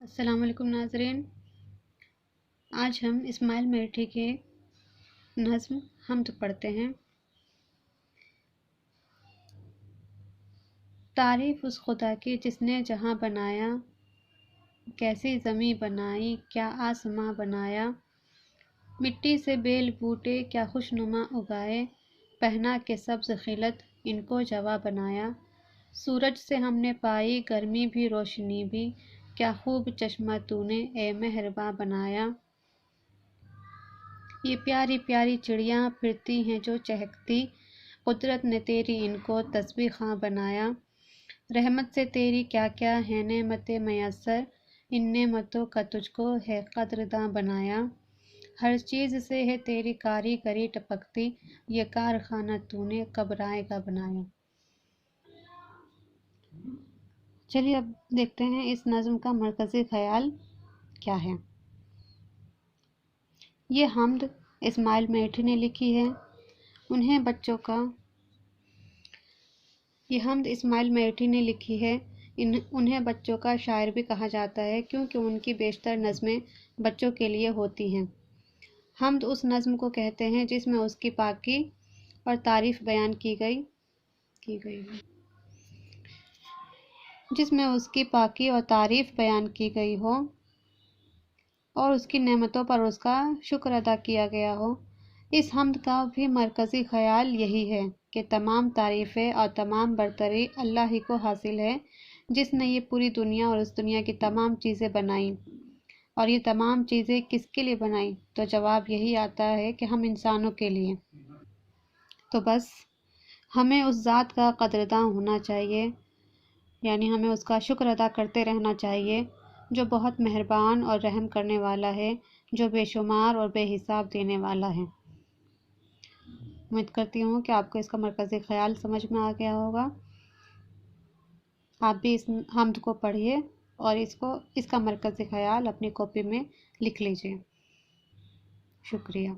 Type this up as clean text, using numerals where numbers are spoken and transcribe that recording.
السلام علیکم ناظرین، آج ہم اسماعیل میٹھی کے نظم حمد پڑھتے ہیں۔ تعریف اس خدا کی جس نے جہاں بنایا، کیسی زمیں بنائی کیا آسماں بنایا، مٹی سے بیل بوٹے کیا خوشنما اگائے، پہنا کے سبز خلت ان کو جوا بنایا، سورج سے ہم نے پائی گرمی بھی روشنی بھی، کیا خوب چشمہ تو نے اے مہرباں بنایا، یہ پیاری پیاری چڑیاں پھرتی ہیں جو چہکتی، قدرت نے تیری ان کو تسبیح خواں بنایا، رحمت سے تیری کیا کیا ہے نعمتیں میسر، ان نعمتوں کا تجھ کو ہے قدرداں بنایا، ہر چیز سے ہے تیری کاریگری ٹپکتی، یہ کارخانہ تو نے کب رائے کا بنایا۔ چلیے اب دیکھتے ہیں اس نظم کا مرکزی خیال کیا ہے۔ یہ حمد اسماعیل میٹھی نے لکھی ہے۔ اسماعیل میٹھی نے لکھی ہے۔ انہیں بچوں کا شاعر بھی کہا جاتا ہے کیونکہ ان کی بیشتر نظمیں بچوں کے لیے ہوتی ہیں۔ حمد اس نظم کو کہتے ہیں جس میں اس کی پاکی اور تعریف بیان کی گئی ہو اور اس کی نعمتوں پر اس کا شکر ادا کیا گیا ہو۔ اس حمد کا بھی مرکزی خیال یہی ہے کہ تمام تعریفیں اور تمام برتری اللہ ہی کو حاصل ہے، جس نے یہ پوری دنیا اور اس دنیا کی تمام چیزیں بنائیں۔ اور یہ تمام چیزیں کس کے لیے بنائیں؟ تو جواب یہی آتا ہے کہ ہم انسانوں کے لیے۔ تو بس ہمیں اس ذات کا قدرداں ہونا چاہیے، یعنی ہمیں اس کا شکر ادا کرتے رہنا چاہیے، جو بہت مہربان اور رحم کرنے والا ہے، جو بے شمار اور بے حساب دینے والا ہے۔ امید کرتی ہوں کہ آپ کو اس کا مرکزی خیال سمجھ میں آ گیا ہوگا۔ آپ بھی اس حمد کو پڑھیے اور اس کا مرکزی خیال اپنی کاپی میں لکھ لیجیے۔ شکریہ۔